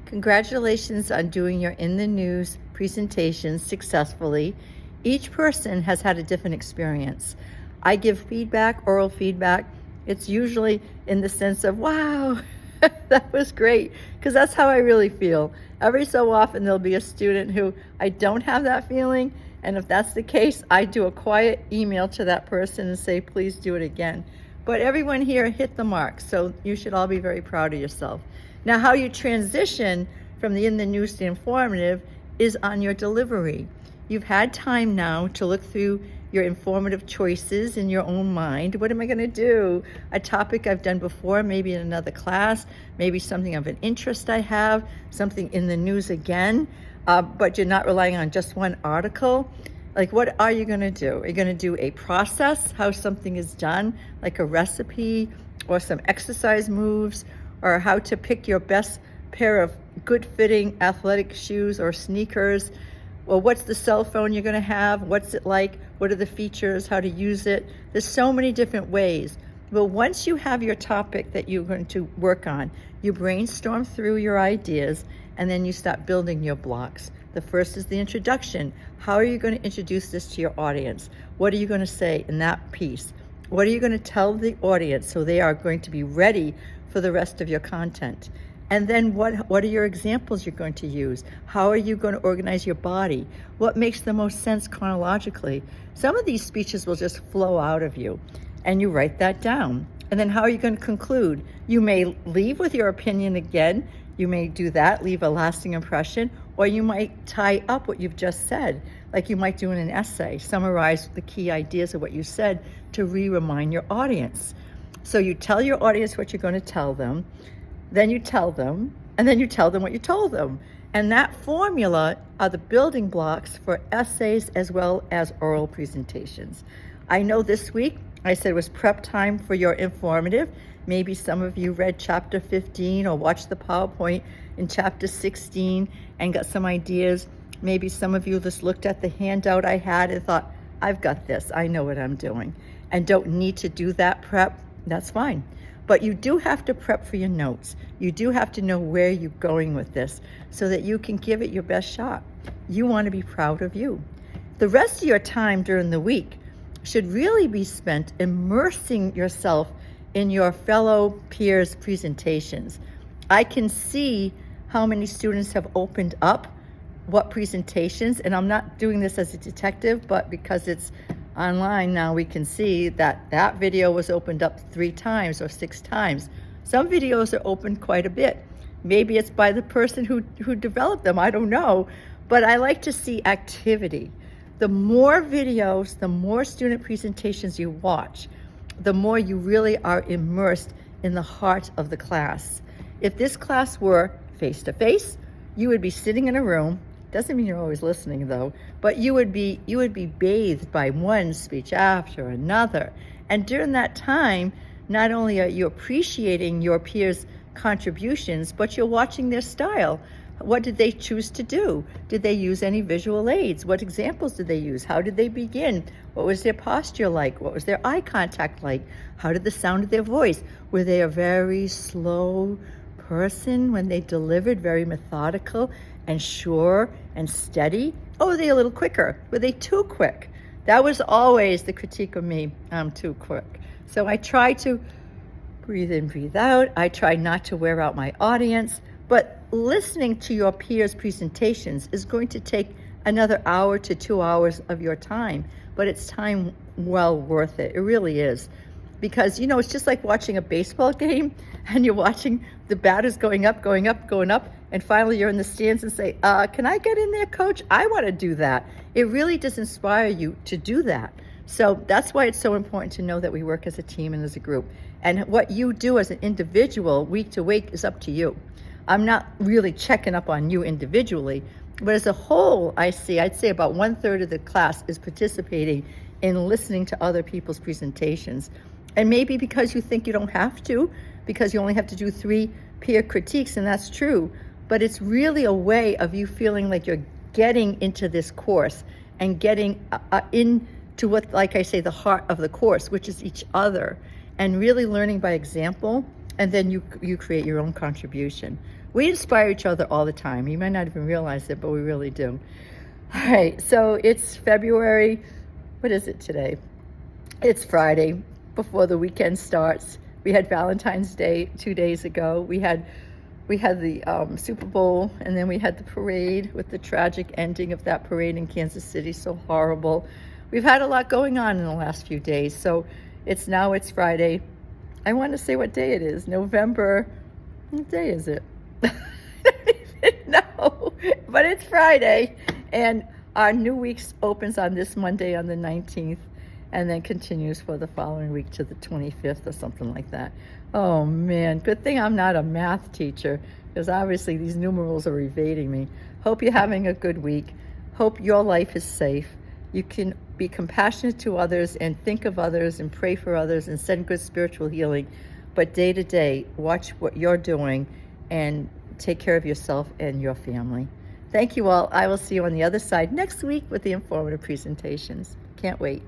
Congratulations on doing your In the News presentation successfully. Each person has had a different experience. I give feedback, oral feedback. It's usually in the sense of, wow, that was great, because that's how I really feel. Every so often there'll be a student who I don't have that feeling, and if that's the case, I do a quiet email to that person and say, please do it again. But everyone here hit the mark, so you should all be very proud of yourself. Now, how you transition from the In the News to informative is on your delivery. You've had time now to look through your informative choices in your own mind. What am I going to do? A topic I've done before, maybe in another class, maybe something of an interest I have, something in the news again, but you're not relying on just one article. Like, what are you going to do? Are you going to do a process, how something is done, like a recipe or some exercise moves, or how to pick your best pair of good-fitting athletic shoes or sneakers? Well, what's the cell phone you're going to have? What's it like? What are the features? How to use it? There's so many different ways. But once you have your topic that you're going to work on, you brainstorm through your ideas, and then you start building your blocks. The first is the introduction. How are you going to introduce this to your audience? What are you going to say in that piece? What are you going to tell the audience so they are going to be ready for the rest of your content? And then what are your examples you're going to use? How are you going to organize your body? What makes the most sense chronologically? Some of these speeches will just flow out of you, and you write that down. And then how are you going to conclude? You may leave with your opinion again. You may do that, leave a lasting impression, or you might tie up what you've just said, like you might do in an essay, summarize the key ideas of what you said to remind your audience. So you tell your audience what you're going to tell them, then you tell them, and then you tell them what you told them. And that formula are the building blocks for essays as well as oral presentations. I know this week I said it was prep time for your informative. Maybe some of you read chapter 15 or watched the PowerPoint in chapter 16 and got some ideas. Maybe some of you just looked at the handout I had and thought, I've got this, I know what I'm doing, and don't need to do that prep. That's fine. But you do have to prep for your notes. You do have to know where you're going with this so that you can give it your best shot. You want to be proud of you. The rest of your time during the week should really be spent immersing yourself in your fellow peers' presentations. I can see how many students have opened up what presentations, and I'm not doing this as a detective, but because it's online now, we can see that that video was opened up 3 times or 6 times. Some videos are opened quite a bit. Maybe it's by the person who developed them, I don't know, but I like to see activity. The more videos, the more student presentations you watch, the more you really are immersed in the heart of the class. If this class were face-to-face, you would be sitting in a room. Doesn't mean you're always listening though, but you would be bathed by one speech after another. And during that time, not only are you appreciating your peers' contributions, but you're watching their style. What did they choose to do? Did they use any visual aids? What examples did they use? How did they begin? What was their posture like? What was their eye contact like? How did the sound of their voice? Were they a very slow person when they delivered, very methodical and sure and steady? Or were they a little quicker? Were they too quick? That was always the critique of me. I'm too quick. So I try to breathe in, breathe out. I try not to wear out my audience. But listening to your peers' presentations is going to take another hour to 2 hours of your time, but it's time well worth it. It really is. Because, it's just like watching a baseball game, and you're watching the batters going up, and finally you're in the stands and say, can I get in there, coach? I want to do that. It really does inspire you to do that. So that's why it's so important to know that we work as a team and as a group. And what you do as an individual week to week is up to you. I'm not really checking up on you individually, but as a whole, I'd say about 1/3 of the class is participating in listening to other people's presentations. And maybe because you think you don't have to, because you only have to do 3 peer critiques, and that's true, but it's really a way of you feeling like you're getting into this course and getting into what, like I say, the heart of the course, which is each other, and really learning by example, and then you create your own contribution. We inspire each other all the time. You might not even realize it, but we really do. All right, so it's February. What is it today? It's Friday before the weekend starts. We had Valentine's Day 2 days ago. We had the Super Bowl, and then we had the parade with the tragic ending of that parade in Kansas City. So horrible. We've had a lot going on in the last few days. So it's Friday. I want to say what day it is. November. What day is it? I don't even know. But it's Friday, and our new week opens on this Monday on the 19th, and then continues for the following week to the 25th or something like that. Oh man, good thing I'm not a math teacher, because obviously these numerals are evading me. Hope you're having a good week. Hope your life is safe. You can be compassionate to others and think of others and pray for others and send good spiritual healing. But day to day, watch what you're doing and take care of yourself and your family. Thank you all. I will see you on the other side next week with the informative presentations. Can't wait.